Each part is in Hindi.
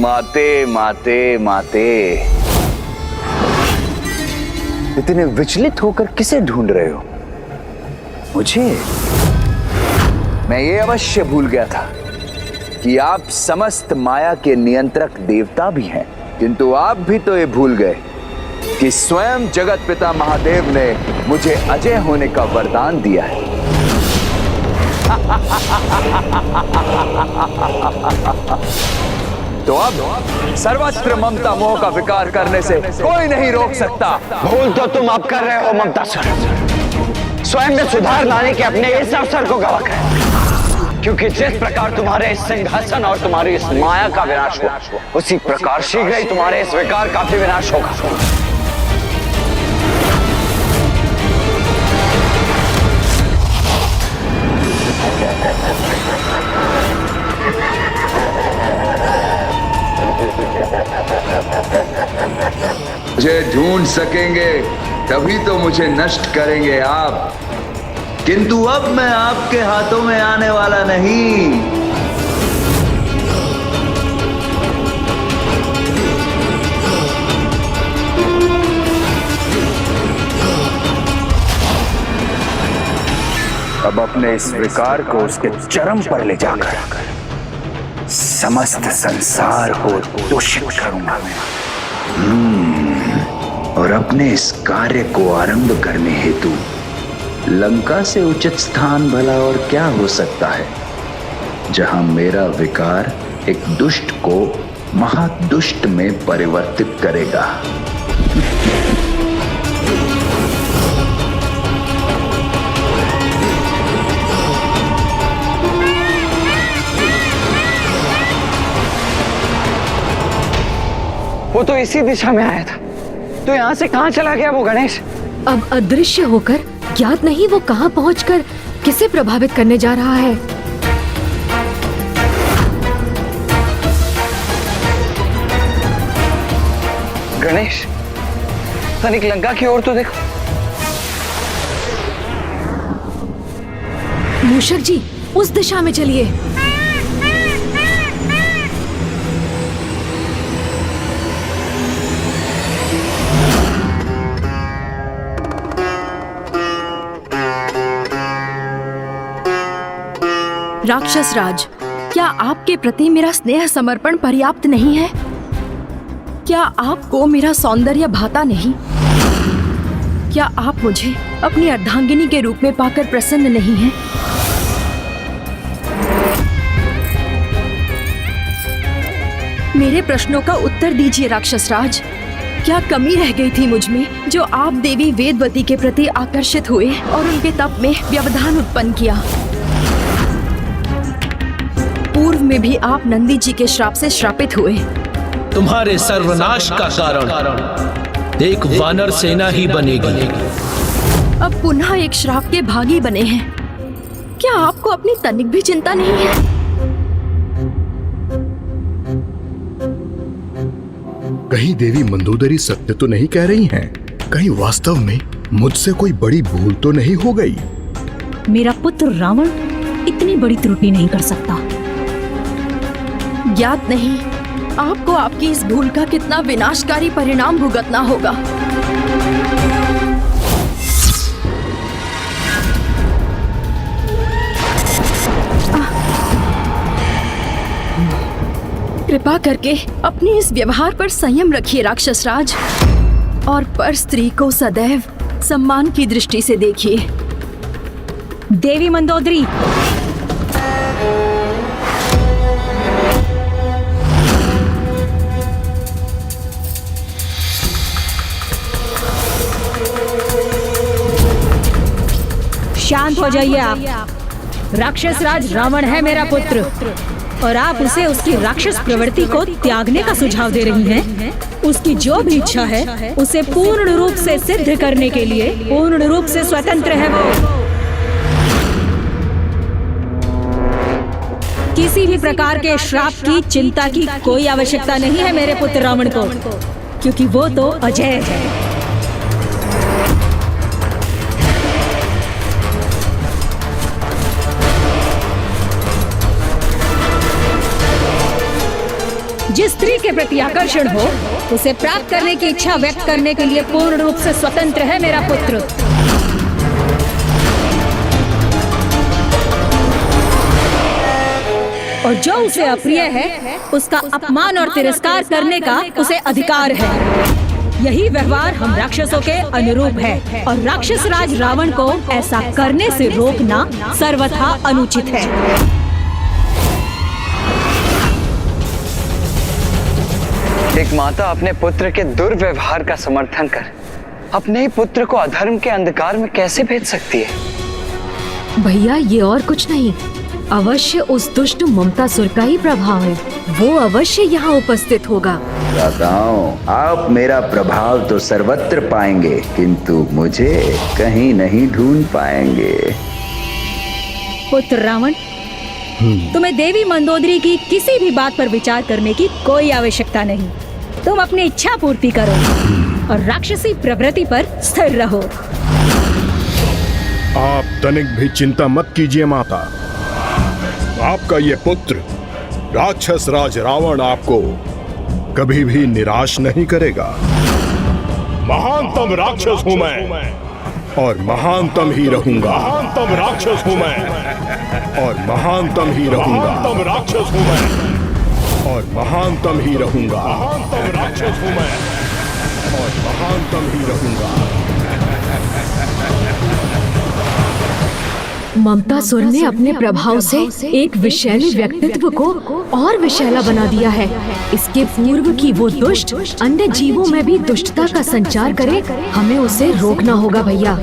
माते माते माते, इतने विचलित होकर किसे ढूंढ रहे हो? मुझे? मैं ये अवश्य भूल गया था कि आप समस्त माया के नियंत्रक देवता भी हैं, किंतु आप भी तो ये भूल गए कि स्वयं जगत पिता महादेव ने मुझे अजय होने का वरदान दिया है। तो अब सर्वत्र ममता मोह का विकार करने से कोई नहीं रोक सकता। भूल तो तुम अब कर रहे हो ममता सर, स्वयं में सुधार लाने के अपने इस अवसर को गवा कर, क्योंकि जिस प्रकार तुम्हारे इस सिंहासन और तुम्हारी इस माया का विनाश हुआ, उसी प्रकार शीघ्र ही तुम्हारे इस विकार का भी विनाश होगा। मुझे ढूंढ सकेंगे तभी तो मुझे नष्ट करेंगे आप, किंतु अब मैं आपके हाथों में आने वाला नहीं। अब अपने इस विकार को उसके चरम पर ले जाकर समस्त संसार को दूषित करूंगा और अपने इस कार्य को आरंभ करने हेतु लंका से उचित स्थान भला और क्या हो सकता है, जहां मेरा विकार एक दुष्ट को महादुष्ट में परिवर्तित करेगा। वो तो इसी दिशा में आया था, तो यहाँ से कहाँ चला गया वो गणेश? अब अदृश्य होकर ज्ञात नहीं वो कहाँ पहुंचकर किसे प्रभावित करने जा रहा है। गणेश, तनिक लंका की ओर तो देखो। मूषक जी, उस दिशा में चलिए। राक्षस राज, क्या आपके प्रति मेरा स्नेह समर्पण पर्याप्त नहीं है? क्या आपको मेरा सौंदर्य भाता नहीं? क्या आप मुझे अपनी अर्धांगिनी के रूप में पाकर प्रसन्न नहीं हैं? मेरे प्रश्नों का उत्तर दीजिए राक्षस राज। क्या कमी रह गई थी मुझ में जो आप देवी वेदवती के प्रति आकर्षित हुए और उनके तप में व्यवधान उत्पन्न किया? पूर्व में भी आप नंदी जी के श्राप से श्रापित हुए। तुम्हारे सर्वनाश का कारण एक वानर सेना ही बनेगी। अब पुनः एक श्राप के भागी बने हैं। क्या आपको अपनी तनिक भी चिंता नहीं है? कहीं देवी मंदोदरी सत्य तो नहीं कह रही हैं? कहीं वास्तव में मुझसे कोई बड़ी भूल तो नहीं हो गई? मेरा पुत्र रावण इतनी बड़ी त्रुटि नहीं कर सकता। ज्ञात नहीं आपको आपकी इस भूल का कितना विनाशकारी परिणाम भुगतना होगा। कृपा करके अपने इस व्यवहार पर संयम रखिए राक्षस राज, और पर स्त्री को सदैव सम्मान की दृष्टि से देखिए। देवी मंदोदरी, शांत हो जाइए आप। राक्षस राज रावण है मेरा पुत्र, और आप उसे उसकी राक्षस प्रवृत्ति को त्यागने का सुझाव दे रही हैं। उसकी जो भी इच्छा है उसे पूर्ण रूप से सिद्ध करने के लिए पूर्ण रूप से स्वतंत्र है वो। किसी भी प्रकार के श्राप की चिंता की कोई आवश्यकता नहीं है मेरे पुत्र रावण को, क्योंकि वो तो अजय है। जिस स्त्री के प्रति आकर्षण हो उसे प्राप्त करने की इच्छा व्यक्त करने के लिए पूर्ण रूप से स्वतंत्र है मेरा पुत्र। और जो उसे अप्रिय है उसका अपमान और तिरस्कार करने का उसे अधिकार है। यही व्यवहार हम राक्षसों के अनुरूप है और राक्षस राज रावण को ऐसा करने से रोकना सर्वथा अनुचित है। एक माता अपने पुत्र के दुर्व्यवहार का समर्थन कर अपने ही पुत्र को अधर्म के अंधकार में कैसे भेज सकती है? भैया ये और कुछ नहीं, अवश्य उस दुष्ट ममतासुर का ही प्रभाव है। वो अवश्य यहाँ उपस्थित होगा। दादाओं, आप मेरा प्रभाव तो सर्वत्र पाएंगे किंतु मुझे कहीं नहीं ढूंढ पाएंगे। पुत्र रावण, तुम्हें देवी मंदोदरी की किसी भी बात पर विचार करने की कोई आवश्यकता नहीं। तुम अपनी इच्छा पूर्ति करो और राक्षसी प्रवृत्ति पर स्थिर रहो। आप तनिक भी चिंता मत कीजिए माता। आपका ये पुत्र राक्षस राज रावण आपको कभी भी निराश नहीं करेगा। महानतम राक्षस हूं मैं और महानतम ही रहूंगा। महानतम राक्षस हूं मैं और महानतम ही रहूंगा। महानतम राक्षस हूं मैं और महानतम ही रहूंगा। महानतम राक्षस हूं मैं और महानतम ही रहूंगा। ममतासुर ने अपने प्रभाव से एक विषैले व्यक्तित्व को और विषैला बना दिया है। इसके पूर्व की वो दुष्ट अन्य जीवों में भी दुष्टता का संचार करे, हमें उसे रोकना होगा भैया।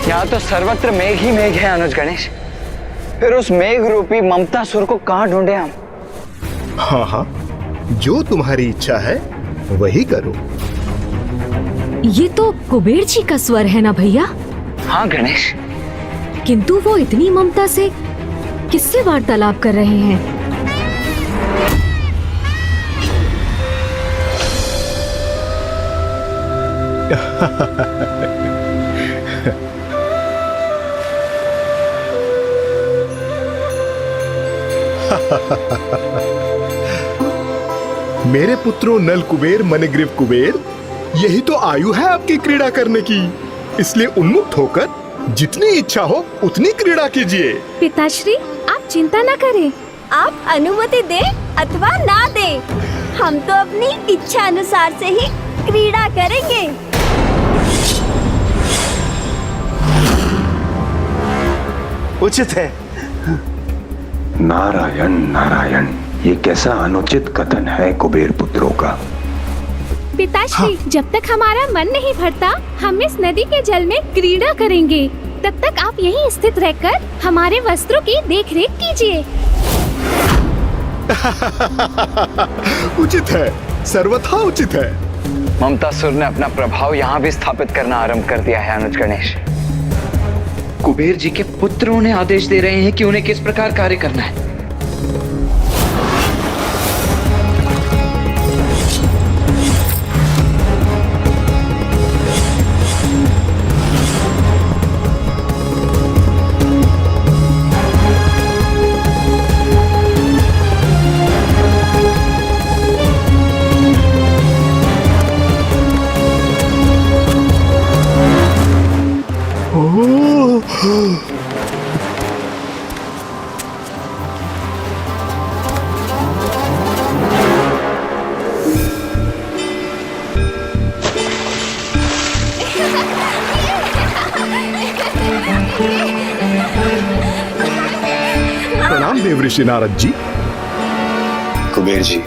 यहाँ तो सर्वत्र मेघ ही मेघ है अनुज गणेश। फिर उस मेघ रूपी ममतासुर को कहाँ ढूंढे हम? हाँ हाँ, जो तुम्हारी इच्छा है वही करो। ये तो कुबेर जी का स्वर है ना भैया? हाँ गणेश। किंतु वो इतनी ममता से किससे वार्तालाप कर रहे हैं? मेरे पुत्रों नल कुबेर मणिग्रीव कुबेर, यही तो आयु है आपकी क्रीड़ा करने की। इसलिए उन्मुक्त होकर जितनी इच्छा हो उतनी क्रीड़ा कीजिए। पिताश्री, आप चिंता न करें। आप अनुमति दें अथवा ना दें, हम तो अपनी इच्छा अनुसार से ही क्रीड़ा करेंगे। उचित है। नारायण नारायण, ये कैसा अनुचित कथन है कुबेर पुत्रों का। पिताश्री, जब तक हमारा मन नहीं भरता हम इस नदी के जल में क्रीड़ा करेंगे। तब तक आप यहीं स्थित रहकर हमारे वस्त्रों की देखरेख कीजिए। उचित है, सर्वथा उचित है। ममतासुर ने अपना प्रभाव यहाँ भी स्थापित करना आरंभ कर दिया है अनुज गणेश। कुबेर जी के पुत्र उन्हें आदेश दे रहे हैं कि उन्हें किस प्रकार कार्य करना है। प्रणाम देव ऋषि नारद जी। कुबेर जी,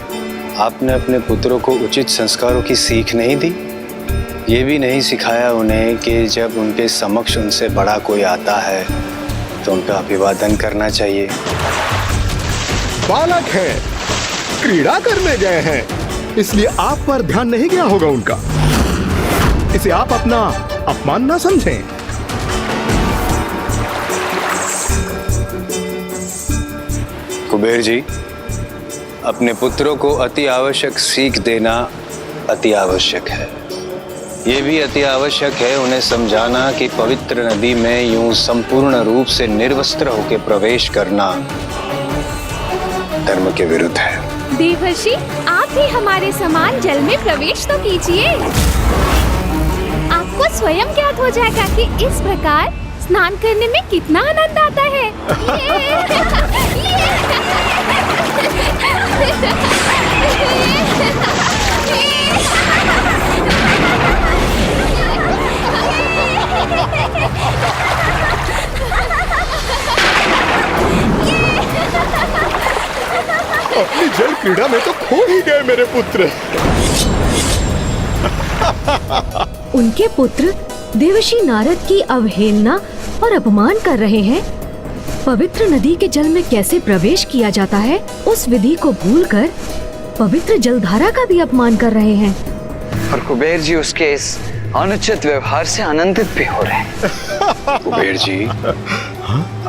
आपने अपने पुत्रों को उचित संस्कारों की सीख नहीं दी। ये भी नहीं सिखाया उन्हें कि जब उनके समक्ष उनसे बड़ा कोई आता है तो उनका अभिवादन करना चाहिए। बालक है, क्रीड़ा करने गए हैं, इसलिए आप पर ध्यान नहीं गया होगा उनका। इसे आप अपना अपमान ना समझें। कुबेर जी, अपने पुत्रों को अति आवश्यक सीख देना अति आवश्यक है। ये भी अति आवश्यक है उन्हें समझाना कि पवित्र नदी में यूं संपूर्ण रूप से निर्वस्त्र होकर प्रवेश करना धर्म के विरुद्ध है। देवर्षि, आप भी हमारे समान जल में प्रवेश तो कीजिए। आपको स्वयं ज्ञात हो जाएगा कि इस प्रकार स्नान करने में कितना आनंद आता है। अपनी जल क्रीड़ा में तो खो ही गए मेरे पुत्र। उनके पुत्र देवर्षि नारद की अवहेलना और अपमान कर रहे हैं। पवित्र नदी के जल में कैसे प्रवेश किया जाता है उस विधि को भूलकर पवित्र जलधारा का भी अपमान कर रहे हैं। और कुबेर जी उसके इस अनुचित व्यवहार से आनंदित भी हो रहे हैं। कुबेर जी,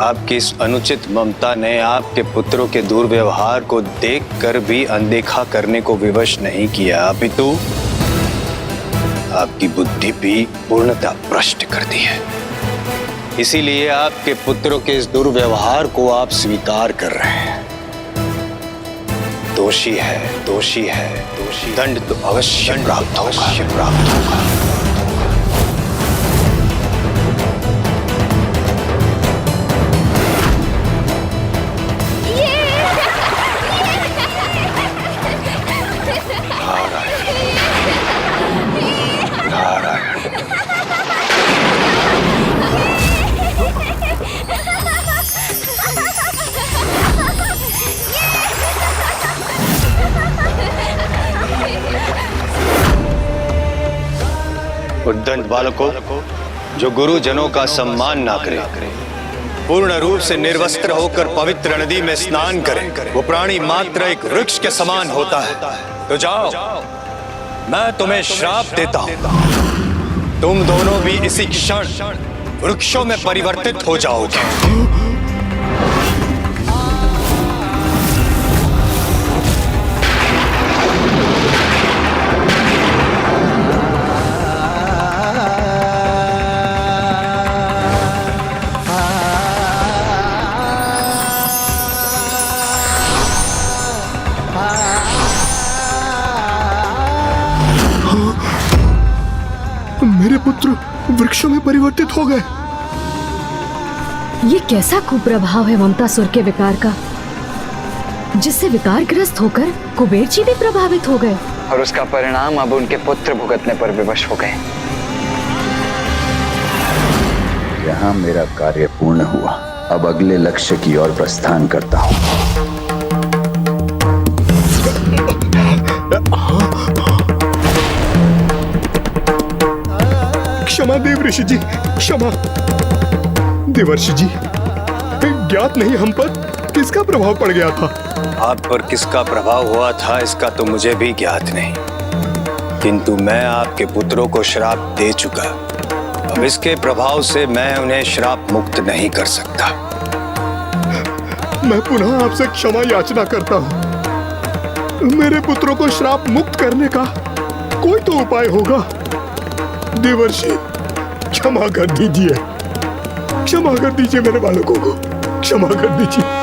आपकी इस अनुचित ममता ने आपके पुत्रों के दुर्व्यवहार को देखकर भी अनदेखा करने को विवश नहीं किया, अपितु आपकी बुद्धि भी पूर्णतः भ्रष्ट कर दी है। इसीलिए आपके पुत्रों के इस दुर्व्यवहार को आप स्वीकार कर रहे हैं। दोषी है, दोषी है, दोषी। दंड तो अवश्य प्राप्त होगा। उद्दंड बालकों, जो गुरुजनों का सम्मान ना करे, पूर्ण रूप से निर्वस्त्र होकर पवित्र नदी में स्नान करे, वो प्राणी मात्र एक वृक्ष के समान होता है। तो जाओ, मैं तुम्हें श्राप देता हूं। तुम दोनों भी इसी क्षण वृक्षों में परिवर्तित हो जाओगे। मेरे पुत्र वृक्षों में परिवर्तित हो गए। ये कैसा कुप्रभाव है ममतासुर के विकार का, जिससे विकारग्रस्त होकर कुबेर जी भी प्रभावित हो गए और उसका परिणाम अब उनके पुत्र भुगतने पर विवश हो गए। यहाँ मेरा कार्य पूर्ण हुआ। अब अगले लक्ष्य की ओर प्रस्थान करता हूँ। क्षमा देव ऋषि जी, क्षमा। देवर्षि जी, ज्ञात नहीं हम पर किसका प्रभाव पड़ गया था। आप पर किसका प्रभाव हुआ था इसका तो मुझे भी ज्ञात नहीं, किंतु मैं आपके पुत्रों को श्राप दे चुका। अब इसके प्रभाव से मैं उन्हें श्राप मुक्त नहीं कर सकता। मैं पुनः आपसे क्षमा याचना करता हूँ। मेरे पुत्रों को श्राप मुक्त करने का कोई तो उपाय होगा। देवर्षि, क्षमा कर दीजिए, क्षमा कर दीजिए मेरे बालकों को, क्षमा कर दीजिए।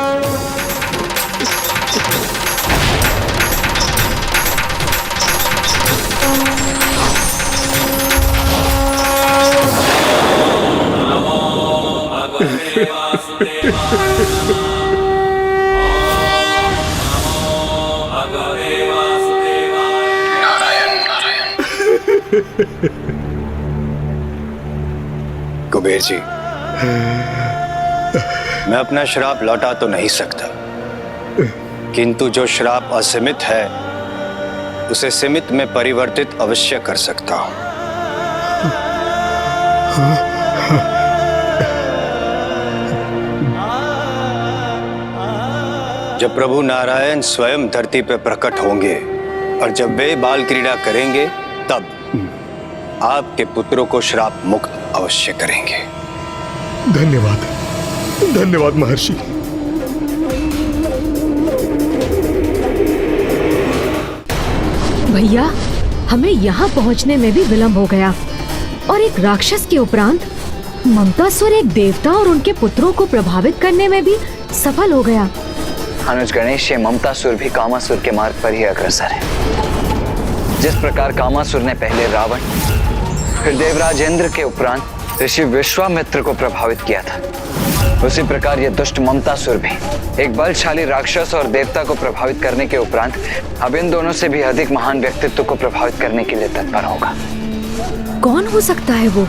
कुबेर जी, मैं अपना श्राप लौटा तो नहीं सकता, किंतु जो श्राप असीमित है उसे सीमित में परिवर्तित अवश्य कर सकता हूं। जब प्रभु नारायण स्वयं धरती पर प्रकट होंगे और जब वे बाल क्रीड़ा करेंगे, तब आपके पुत्रों को श्राप मुक्त अवश्य करेंगे। धन्यवाद, धन्यवाद महर्षि। भैया, हमें यहाँ पहुँचने में भी विलम्ब हो गया और एक राक्षस के उपरांत ममतासुर एक देवता और उनके पुत्रों को प्रभावित करने में भी सफल हो गया। अनुज गणेश, ये ममतासुर भी कामासुर के मार्ग पर ही अग्रसर है। जिस प्रकार कामासुर ने पहले रावण, फिर देवराज इंद्र के उपरांत ऋषि विश्वामित्र को प्रभावित किया था, उसी प्रकार ये दुष्ट ममतासुर भी एक बलशाली राक्षस और देवता को प्रभावित करने के उपरांत अब इन दोनों से भी अधिक महान व्यक्तित्व को प्रभावित करने के लिए तत्पर होगा। कौन हो सकता है वो?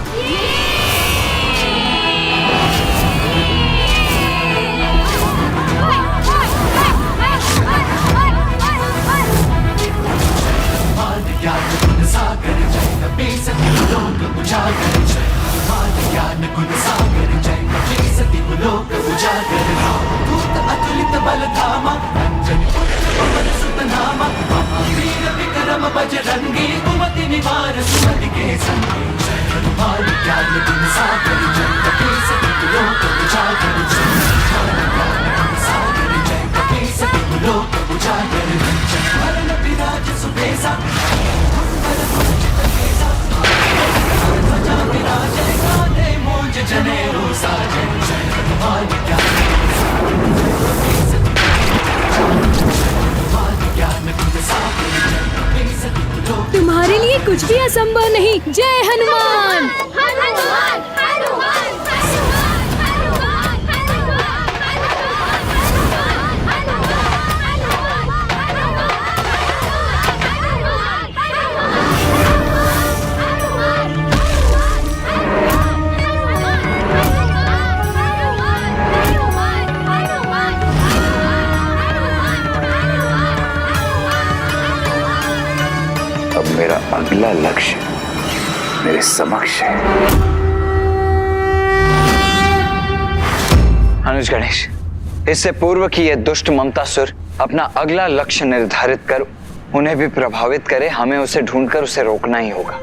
तुम्हारे लिए कुछ भी असंभव नहीं। जय हनुमान। अब मेरा अगला लक्ष्य मेरे समक्ष है। अनुज गणेश, इससे पूर्व कि ये दुष्ट ममतासुर अपना अगला लक्ष्य निर्धारित कर उन्हें भी प्रभावित करे, हमें उसे ढूंढकर उसे रोकना ही होगा।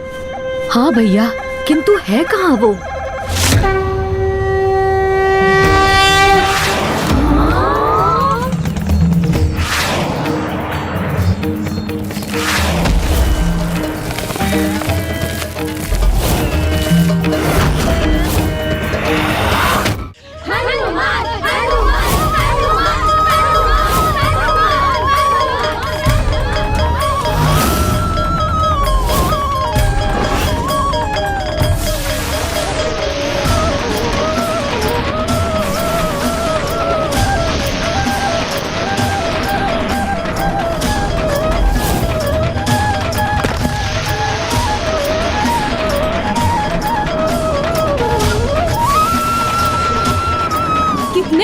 हाँ भैया, किंतु है कहाँ वो?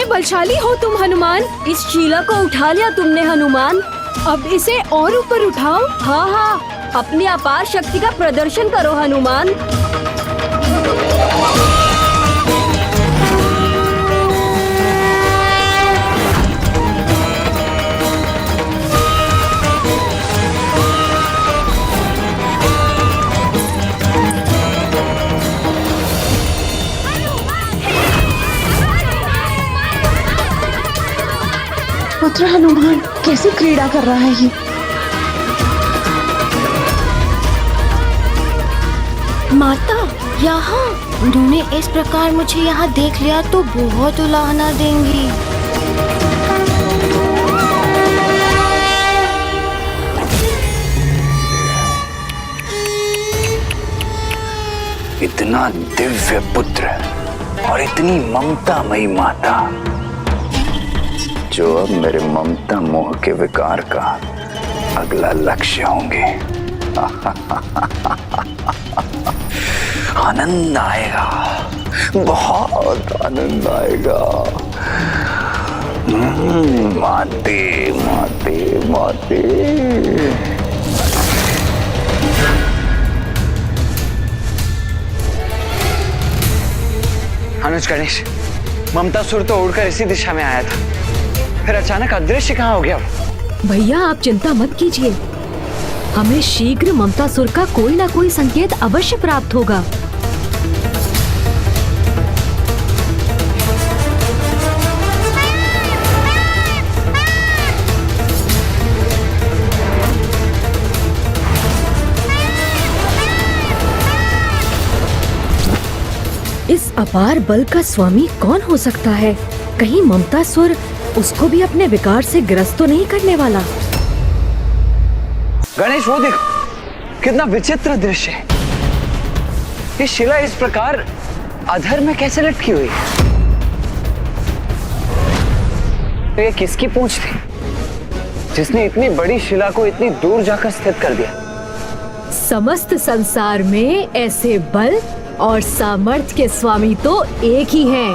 बलशाली हो तुम हनुमान। इस शीला को उठा लिया तुमने हनुमान। अब इसे और ऊपर उठाओ। हाँ हाँ, अपनी अपार शक्ति का प्रदर्शन करो हनुमान। पुत्र हनुमान कैसी क्रीड़ा कर रहा है ये? माता, यहाँ उन्होंने इस प्रकार मुझे यहाँ देख लिया तो बहुत उलाहना देंगी। इतना दिव्य पुत्र और इतनी ममतामयी माता, जो अब मेरे ममता मोह के विकार का अगला लक्ष्य होंगे। आनंद आएगा, बहुत आनंद आएगा। माते माते माते। अनुज गणेश, ममतासुर तो उड़कर इसी दिशा में आया था, फिर अचानक अदृश्य कहाँ हो गया? भैया आप चिंता मत कीजिए, हमें शीघ्र ममतासुर का कोई ना कोई संकेत अवश्य प्राप्त होगा। अपार बल का स्वामी कौन हो सकता है? कहीं ममतासुर उसको भी अपने विकार से ग्रस्त तो नहीं करने वाला? गणेश, वो देखो, कितना विचित्र दृश्य है। ये शिला इस प्रकार अधर में कैसे लटकी हुई है? तो ये किसकी पूंछ थी जिसने इतनी बड़ी शिला को इतनी दूर जाकर स्थित कर दिया? समस्त संसार में ऐसे बल और सामर्थ्य के स्वामी तो एक ही हैं,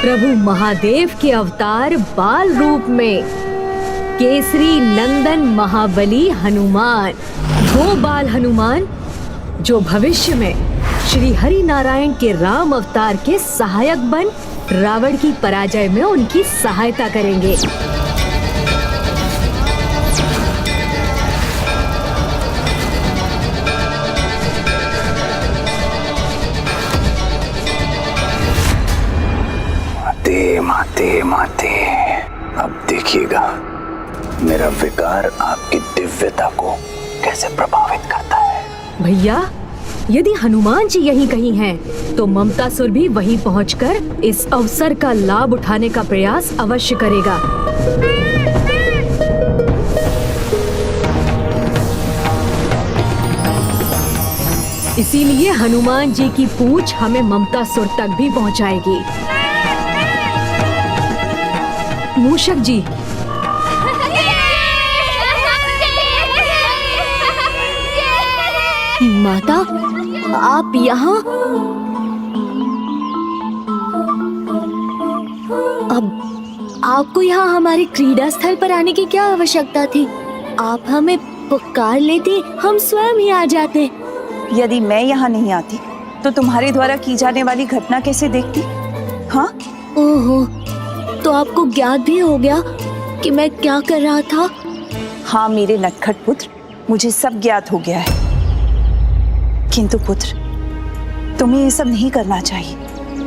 प्रभु महादेव के अवतार बाल रूप में केसरी नंदन महाबली हनुमान। वो बाल हनुमान जो भविष्य में श्री हरि नारायण के राम अवतार के सहायक बन रावण की पराजय में उनकी सहायता करेंगे। माते माते, अब देखिएगा मेरा विकार आपकी दिव्यता को कैसे प्रभावित करता है। भैया, यदि हनुमान जी यहीं कहीं हैं, तो ममतासुर भी वहीं पहुंचकर इस अवसर का लाभ उठाने का प्रयास अवश्य करेगा। इसीलिए हनुमान जी की पूंछ हमें ममतासुर तक भी पहुंचाएगी। मूषक जी, माता, आप यहाँ? अब आपको यहाँ हमारे क्रीड़ा स्थल पर आने की क्या आवश्यकता थी? आप हमें पुकार लेते, हम स्वयं ही आ जाते। यदि मैं यहाँ नहीं आती तो तुम्हारे द्वारा की जाने वाली घटना कैसे देखती? हाँ? ओहो, तो आपको ज्ञात भी हो गया कि मैं क्या कर रहा था? हाँ मेरे नटखट पुत्र, मुझे सब ज्ञात हो गया है। किंतु पुत्र, तुम्हें ये सब नहीं करना चाहिए,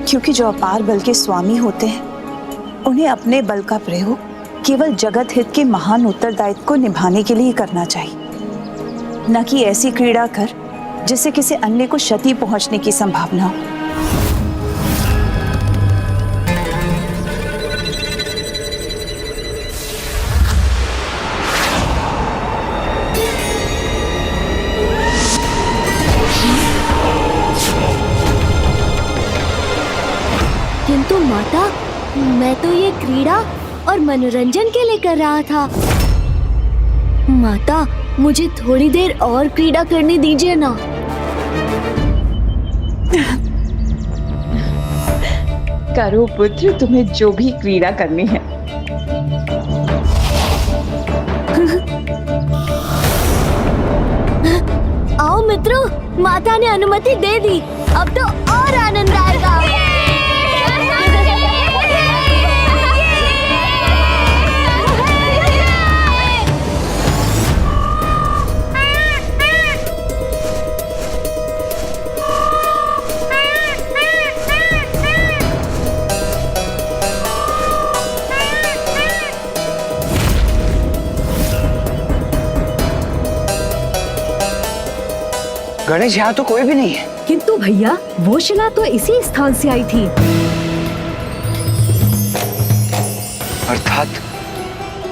क्योंकि जो अपार बल के स्वामी होते हैं उन्हें अपने बल का प्रयोग केवल जगत हित के महान उत्तरदायित्व को निभाने के लिए करना चाहिए, न कि ऐसी क्रीड़ा कर जिससे किसी अन्य को क्षति पहुंचने की संभावना हो। किंतु माता, मैं तो ये क्रीड़ा और मनोरंजन के लिए कर रहा था। माता, मुझे थोड़ी देर और क्रीड़ा करने दीजिए ना। करो पुत्र, तुम्हें जो भी क्रीड़ा करनी है। आओ मित्रों, माता ने अनुमति दे दी, अब तो और आनंद आएगा। गणेश, यहाँ तो कोई भी नहीं है। किंतु भैया, वो शिला तो इसी स्थान से आई थी। अर्थात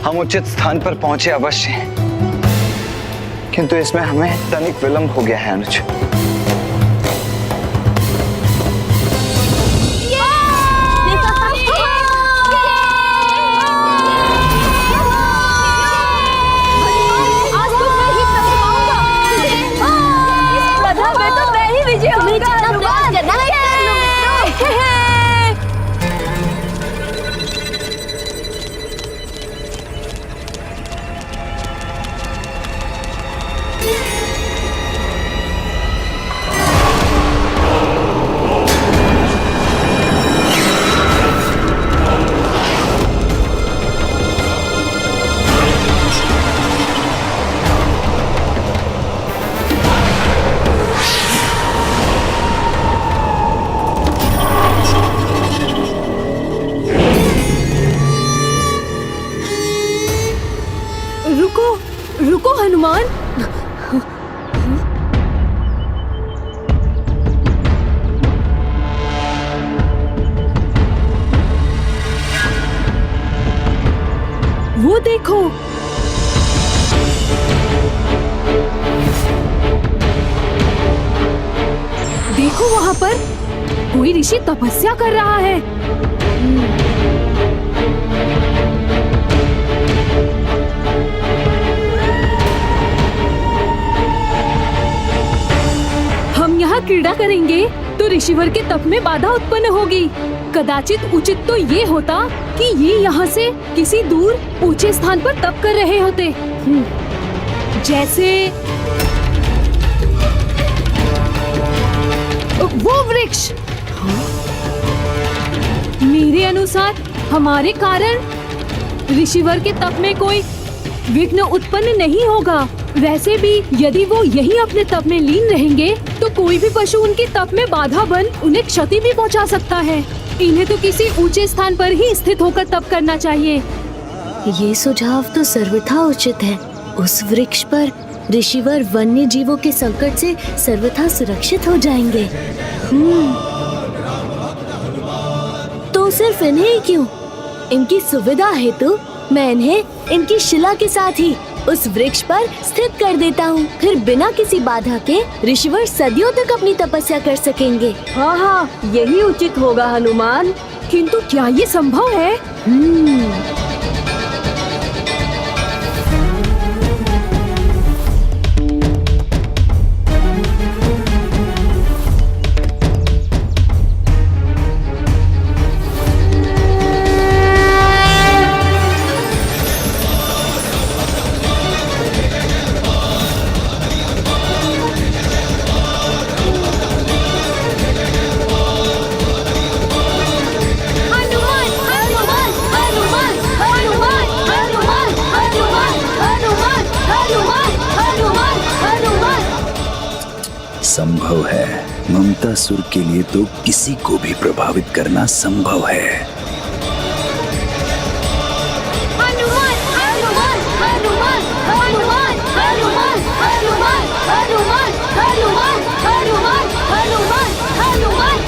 हम उचित स्थान पर पहुंचे अवश्य हैं, किंतु इसमें हमें तनिक विलंब हो गया है अनुज। वो देखो। देखो वहाँ पर कोई ऋषि तपस्या कर रहा है। हम यहाँ क्रीड़ा करेंगे तो ऋषिवर के तप में बाधा उत्पन्न होगी। कदाचित उचित तो ये होता कि ये यहाँ से किसी दूर ऊंचे स्थान पर तप कर रहे होते, जैसे वो वृक्ष। मेरे अनुसार हमारे कारण ऋषिवर के तप में कोई विघ्न उत्पन्न नहीं होगा। वैसे भी यदि वो यही अपने तप में लीन रहेंगे तो कोई भी पशु उनके तप में बाधा बन उन्हें क्षति भी पहुंचा सकता है। इन्हें तो किसी ऊंचे स्थान पर ही स्थित होकर तप करना चाहिए। ये सुझाव तो सर्वथा उचित है। उस वृक्ष पर ऋषिवर वन्य जीवों के संकट से सर्वथा सुरक्षित हो जाएंगे। तो सिर्फ इन्हें ही क्यों? इनकी सुविधा हेतु मैं इन्हें इनकी शिला के साथ ही उस वृक्ष पर स्थित कर देता हूँ। फिर बिना किसी बाधा के ऋषिवर सदियों तक अपनी तपस्या कर सकेंगे। हाँ हाँ, यही उचित होगा हनुमान। किंतु क्या ये संभव है? संभव है। ममतासुर के लिए तो किसी को भी प्रभावित करना संभव है। हनुमान हनुमान हनुमान हनुमान हनुमान हनुमान हनुमान हनुमान हनुमान हनुमान हनुमान।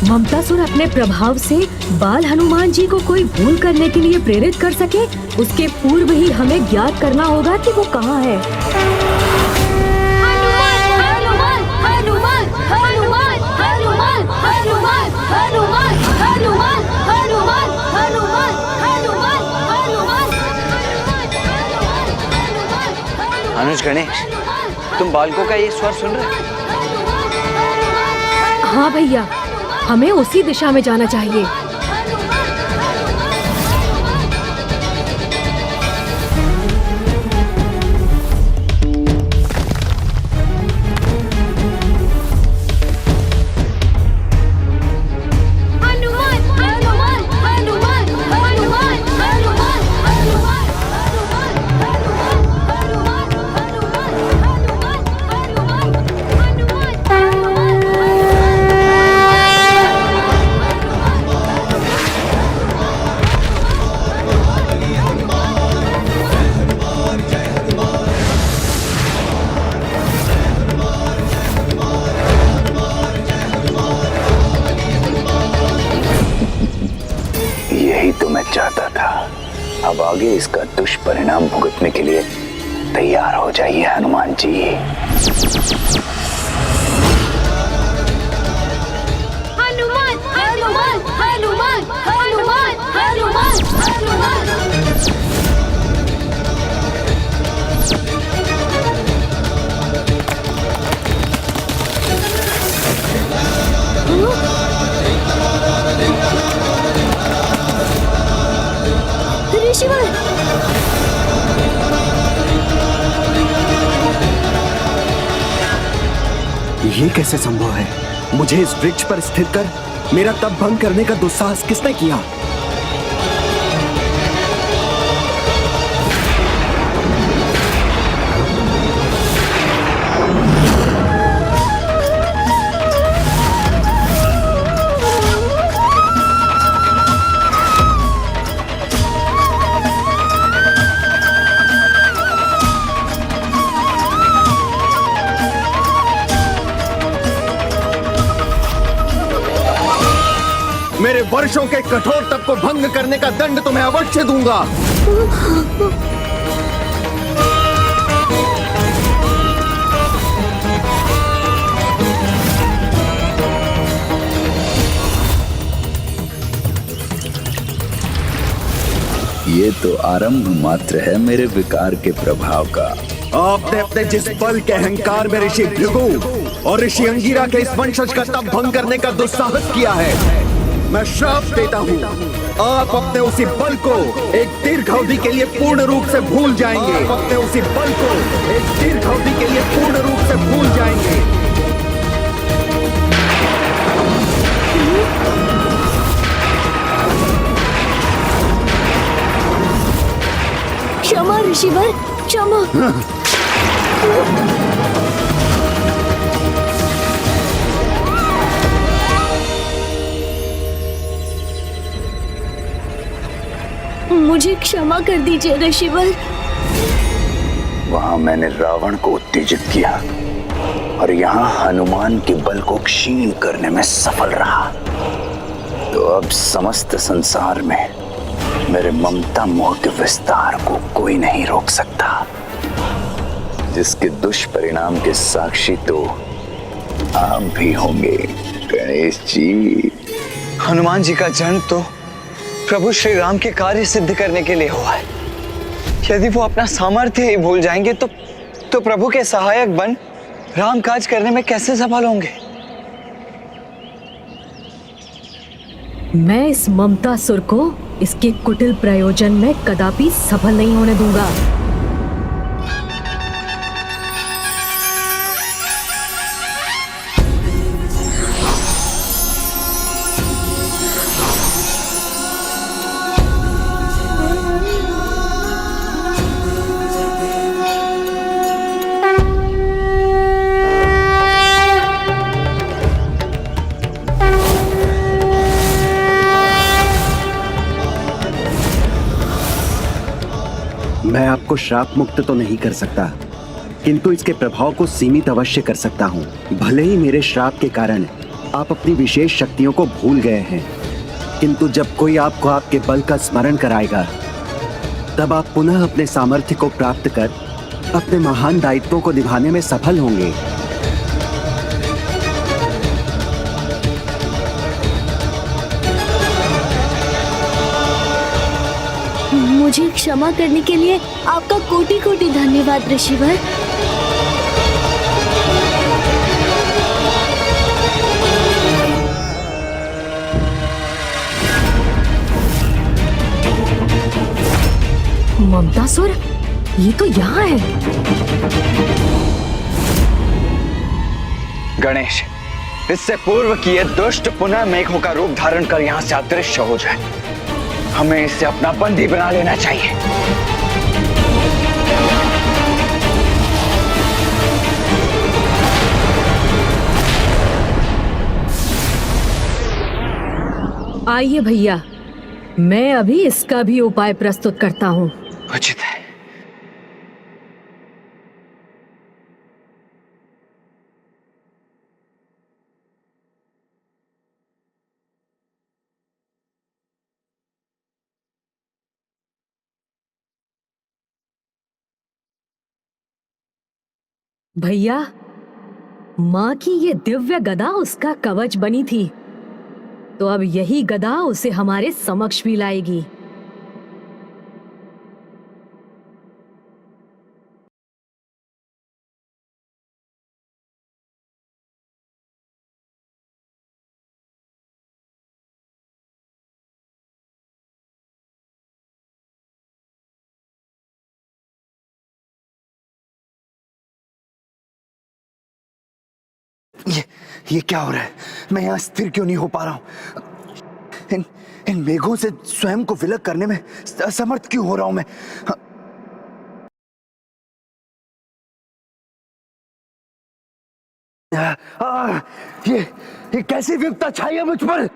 ममतासुर अपने प्रभाव से बाल हनुमान जी को कोई भूल करने के लिए प्रेरित कर सके, उसके पूर्व ही हमें ज्ञात करना होगा कि वो कहाँ है। हनुमान हनुमान हनुमान हनुमान हनुमान हनुमान हनुमान हनुमान हनुमान हनुमान हनुमान हनुमान। अनुज गणेश, तुम बालकों का ये स्वर सुन रहे? हाँ भैया, हमें उसी दिशा में जाना चाहिए। चाहता था। अब आगे इसका दुष्परिणाम भुगतने के लिए तैयार हो जाइए हनुमान जी। हनुमान हनुमान हनुमान हनुमान हनुमान हनुमान। ऋषिवर, ये कैसे संभव है? मुझे इस वृक्ष पर स्थित कर मेरा तप भंग करने का दुस्साहस किसने किया? वर्षों के कठोर तप को भंग करने का दंड तुम्हें अवश्य दूंगा। ये तो आरंभ मात्र है मेरे विकार के प्रभाव का। आपने अपने जिस बल के अहंकार में ऋषि भृगु और ऋषि अंगिरा के इस वंशज का तप भंग करने का दुस्साहस किया है, मैं श्राप देता हूँ, आप अपने उसी बल को एक दीर्घ अवधि के लिए पूर्ण रूप से भूल जाएंगे। आप अपने उसी बल को एक दीर्घ अवधि के लिए पूर्ण रूप से भूल जाएंगे। क्षमा ऋषिवर, क्षमा। मुझे क्षमा कर दीजिए ऋषिवर। वहां मैंने रावण को उत्तेजित किया और यहाँ हनुमान के बल को क्षीण करने में सफल रहा, तो अब समस्त संसार में मेरे ममता मोह के विस्तार को कोई नहीं रोक सकता, जिसके दुष्परिणाम के साक्षी तो आप भी होंगे गणेश जी। हनुमान जी का जन्म तो प्रभु श्री राम के कार्य सिद्ध करने के लिए हुआ है। यदि वो अपना सामर्थ्य ही भूल जाएंगे तो प्रभु के सहायक बन राम काज करने में कैसे सफल होंगे? मैं इस ममतासुर को इसके कुटिल प्रयोजन में कदापि सफल नहीं होने दूंगा। मैं आपको श्राप मुक्त तो नहीं कर सकता, किंतु इसके प्रभाव को सीमित अवश्य कर सकता हूँ। भले ही मेरे श्राप के कारण आप अपनी विशेष शक्तियों को भूल गए हैं, किंतु जब कोई आपको आपके बल का स्मरण कराएगा, तब आप पुनः अपने सामर्थ्य को प्राप्त कर अपने महान दायित्वों को निभाने में सफल होंगे। मुझे क्षमा करने के लिए आपका कोटि कोटि धन्यवाद ऋषिवर। ममतासुर, ये तो यहाँ है। गणेश, इससे पूर्व कि ये दुष्ट पुनः मेघों का रूप धारण कर यहाँ से अदृश्य हो जाए, हमें इसे अपना बंदी बना लेना चाहिए। आइए भैया, मैं अभी इसका भी उपाय प्रस्तुत करता हूँ। उचित है। भैया, माँ की ये दिव्य गदा उसका कवच बनी थी, तो अब यही गदा उसे हमारे समक्ष भी लाएगी। ये क्या हो रहा है? मैं यहाँ स्थिर क्यों नहीं हो पा रहा हूँ? इन मेघों से स्वयं को विलग करने में असमर्थ क्यों हो रहा हूं मैं? ये कैसी विपदा छाई है मुझ पर?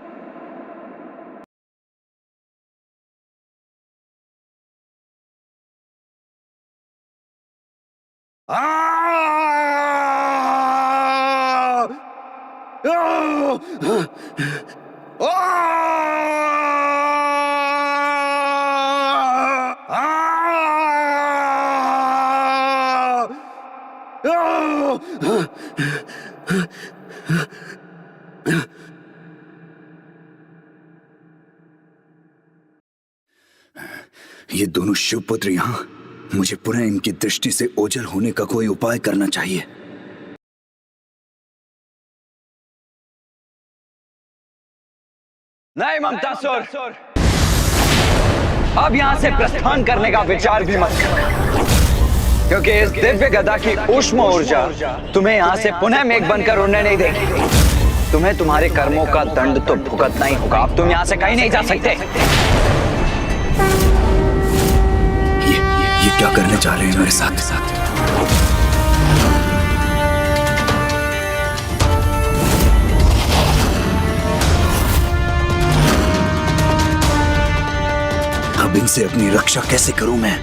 ये दोनों शिवपुत्र यहाँ, मुझे पुनः इनकी दृष्टि से ओझल होने का कोई उपाय करना चाहिए। नहीं ममतासुर, अब यहां से प्रस्थान करने का विचार भी मत कर, क्योंकि इस दिव्य गदा की ऊष्म ऊर्जा तुम्हें यहां से पुनः मेघ बनकर उड़ने नहीं देगी। तुम्हें तुम्हारे कर्मों का दंड तो भुगतना ही होगा। अब तुम यहां से कहीं नहीं जा सकते। ये क्या करने जा रहे हैं मेरे साथ? अब इनसे अपनी रक्षा कैसे करूं मैं?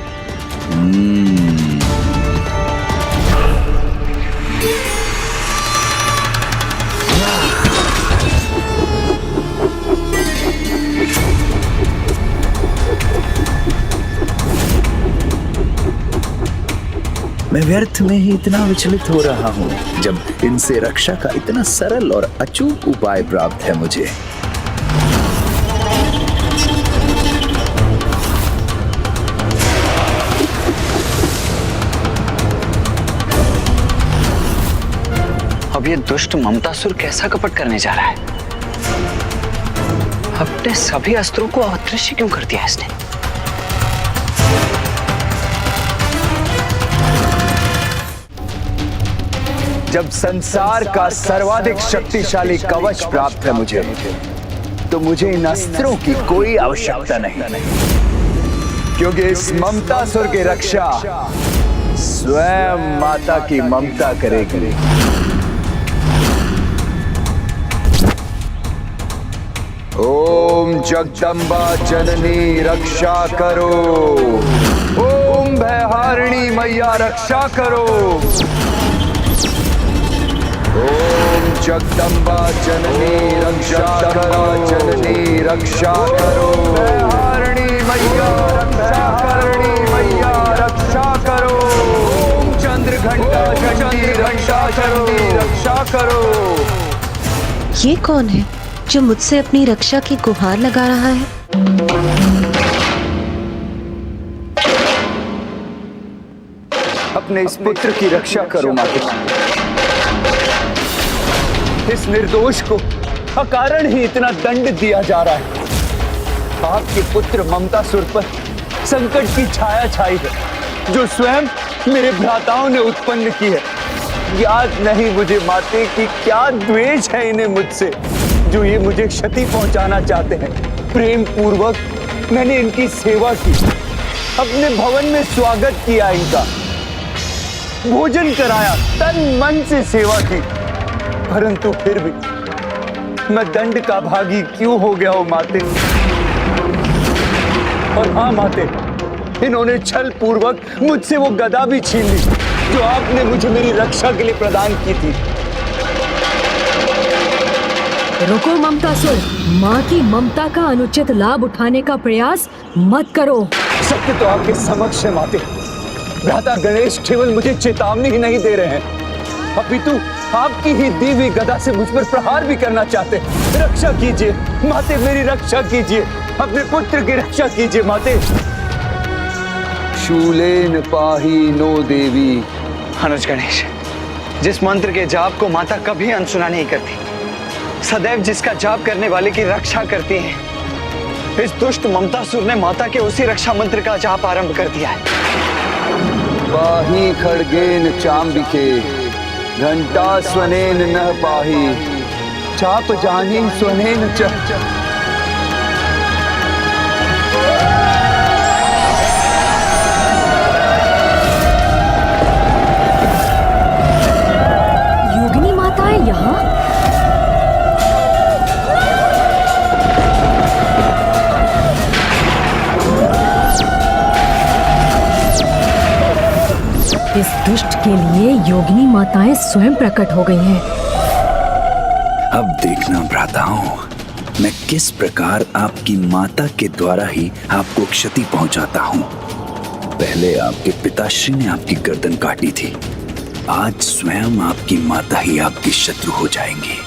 मैं व्यर्थ में ही इतना विचलित हो रहा हूं, जब इनसे रक्षा का इतना सरल और अचूक उपाय प्राप्त है मुझे। अब ये दुष्ट ममतासुर कैसा कपट करने जा रहा है? अपने सभी अस्त्रों को अदृश्य क्यों कर दिया इसने? जब संसार का सर्वाधिक शक्तिशाली कवच प्राप्त है मुझे, तो मुझे इन अस्त्रों की कोई आवश्यकता नहीं, क्योंकि इस ममतासुर की रक्षा स्वयं माता की ममता करेगी। ओम जगदम्बा जननी रक्षा करो, ओम भयहारिणी मैया रक्षा करो, ओम जगदम्बा जननी रक्षा करो, जननी रक्षा करो, भयहारिणी मैया रक्षा, करणी मैया रक्षा करो, ओम चंद्रघंटा चंडी रक्षा करो, रक्षा करो। ये कौन है जो मुझसे अपनी रक्षा की गुहार लगा रहा है? अपने इस पुत्र की रक्षा करो माता। इस निर्दोष को अकारण ही इतना दंड दिया जा रहा है। आपके पुत्र ममतासुर पर संकट की छाया छाई है, जो स्वयं मेरे भ्राताओं ने उत्पन्न की है। याद नहीं मुझे माते कि क्या द्वेष है इन्हें मुझसे, जो ये मुझे क्षति पहुंचाना चाहते हैं। प्रेम पूर्वक मैंने इनकी सेवा की, अपने भवन में स्वागत किया, इनका भोजन कराया, तन मन से सेवा की, परंतु फिर भी मैं दंड का भागी क्यों हो गया हूं माते? और हाँ माते, इन्होंने छल पूर्वक मुझसे वो गदा भी छीन ली जो आपने मुझे मेरी रक्षा के लिए प्रदान की थी। रुको ममतासुर, माँ की ममता का अनुचित लाभ उठाने का प्रयास मत करो। सत्य तो आपके समक्ष है माते। भ्राता गणेश केवल मुझे चेतावनी ही नहीं दे रहे हैं, अपितु आपकी ही दी हुई गदा से मुझ पर प्रहार भी करना चाहते हैं। रक्षा कीजिए माते, मेरी रक्षा कीजिए, अपने पुत्र की रक्षा कीजिए माते। शूलेन पाही नो देवी। अनुज गणेश, जिस मंत्र के जाप को माता कभी अनसुना नहीं करती, सदैव जिसका जाप करने वाले की रक्षा करती है, इस दुष्ट ममतासुर ने माता के उसी रक्षा मंत्र का जाप आरंभ कर दिया है। पाही खड्गेन चांबिके घंटा स्वनेन न पाही, चाप जानी स्वनेन च। योगिनी माता है यहाँ? इस दुष्ट के लिए योगिनी माताएं स्वयं प्रकट हो गई हैं। अब देखना भ्राताओं, मैं किस प्रकार आपकी माता के द्वारा ही आपको क्षति पहुंचाता हूं। पहले आपके पिताश्री ने आपकी गर्दन काटी थी, आज स्वयं आपकी माता ही आपकी शत्रु हो जाएंगी।